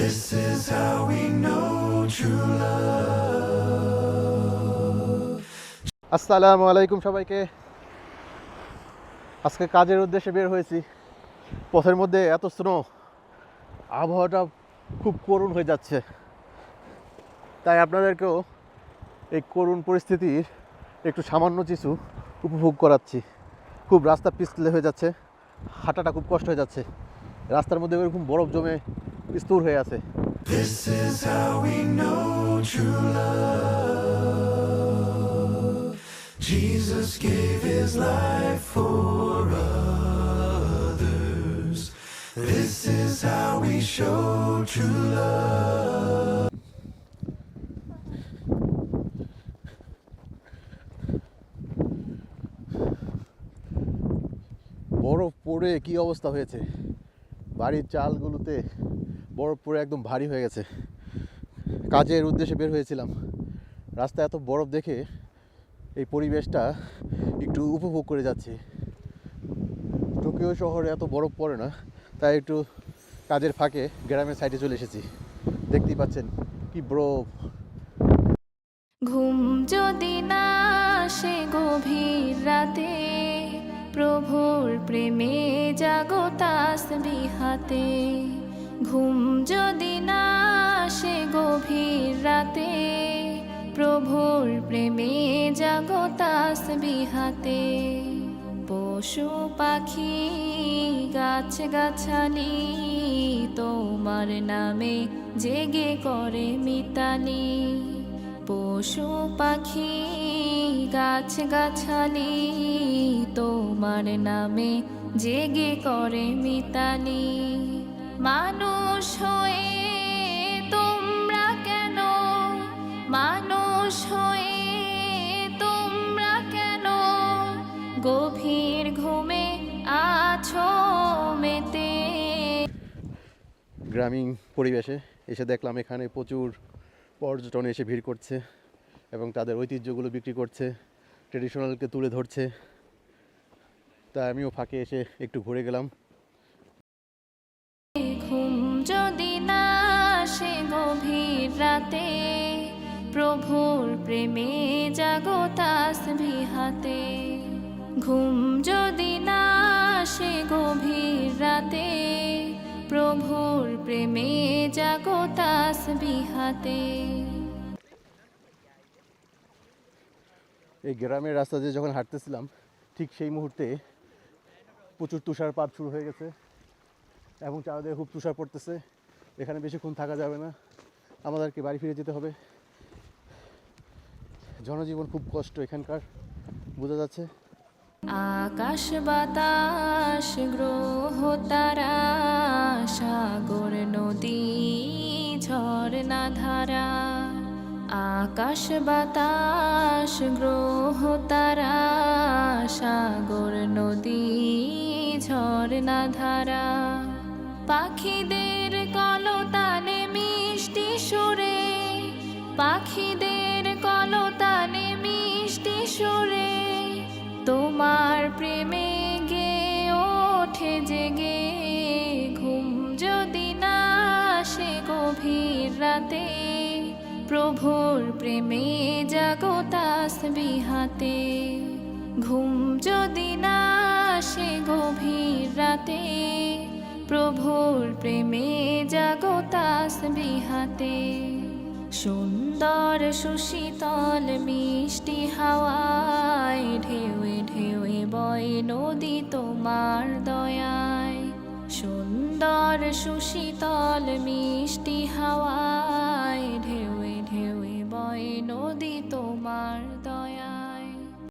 This is how we know true love. আসসালামু আলাইকুম সবাইকে। আজকে কাজের উদ্দেশ্যে বের হয়েছি। পথের মধ্যে এত স্নো, আবহাওয়াটা খুব করুণ হয়ে যাচ্ছে। তাই আপনাদেরকেও এই করুণ পরিস্থিতির একটু সামান্য কিছু উপভোগ করাচ্ছি। খুব রাস্তা পিছলে হয়ে যাচ্ছে, হাঁটাটা খুব কষ্ট হয়ে যাচ্ছে। রাস্তার মধ্যে এরকম বরফ জমে স্থির হয়ে আছে। This is how we know true love. Jesus gave his life for others. This is how we show true love. বরফ পড়ে কি অবস্থা হয়েছে, বাড়ির চালগুলোতে বরফ পড়ে একদম ভারী হয়ে গেছে। কাজের উদ্দেশ্যে বের হয়েছিলাম, রাস্তায় এত বরফ দেখে এই পরিবেশটা একটু উপভোগ করে যাচ্ছি। টোকিও শহরে এত বরফ পড়ে না, তাই একটু কাজের ফাঁকে গ্রামের সাইডে চলে এসেছি। দেখতেই পাচ্ছেন কি বরফ। ঘুম যদি না আসে গভীর রাতে, প্রভুর প্রেমে জাগো তাসবিহ হাতে। ঘুম যদি না আসে গভীর রাতে, প্রভুর প্রেমে জাগো তাসবিহ হাতে। পশু পাখি গাছ গাছালি তোমার নামে জেগে করে মিতালি। পশু পাখি গাছ গাছালি তোমার নামে জেগে করে মিতালি। মানুষ হয়ে তোমরা কেন, মানুষ হয়ে তোমরা কেন গভীর ঘুমে আছো মেতে। গ্রামীণ পরিবেশে এসে দেখলাম এখানে প্রচুর পর্যটন এসে ভিড় করছে এবং তাদের ঐতিহ্যগুলো বিক্রি করছে, ট্রেডিশনালকে তুলে ধরছে। তাই আমিও ফাঁকে এসে একটু ঘুরে গেলাম। ঘুম যদি না আসে গভীর রাতে, প্রভুর প্রেমে জাগো তাসবিহ হাতে। ঘুম যদি না আসে গভীর রাতে, প্রভুর প্রেমে জাগো তাসবিহ হাতে। এই গ্রামের রাস্তা দিয়ে যখন হাঁটতেছিলাম, ঠিক সেই মুহূর্তে প্রচুর তুষারপাত শুরু হয়ে গেছে এবং চারদিকে খুব তুষার পড়তেছে। এখানে বেশিক্ষণ থাকা যাবে না, আমাদেরকে বাড়ি ফিরে যেতে হবে। জনজীবন খুব কষ্ট এখানকার, বোঝা যাচ্ছে। আকাশ বাতাস গ্রহ তারা, সাগর নদী ঝর্ণা ধারা। আকাশ বাতাস গ্রহ তারা, সাগর নদী ঝর্ণা ধারা। পাখিদের কলতানে মিষ্টি সুরে, পাখিদের কলতানে মিষ্টি সুরে তোমার প্রেমে গে ওঠে জেগে। ঘুম যদি না আসে গভীর রাতে, প্রভুর প্রেমে জাগো তাসবিহ হাতে। ঘুম যদি না আসে গভীর রাতে, প্রভুর প্রেমে জাগো তাসবিহ হাতে। সুন্দর সুশীতল মিষ্টি হাওয়ায় ঢেউয়ে ঢেউয়ে বয় নদী তোমার দয়ায়। সুন্দর সুশীতল মিষ্টি হাওয়া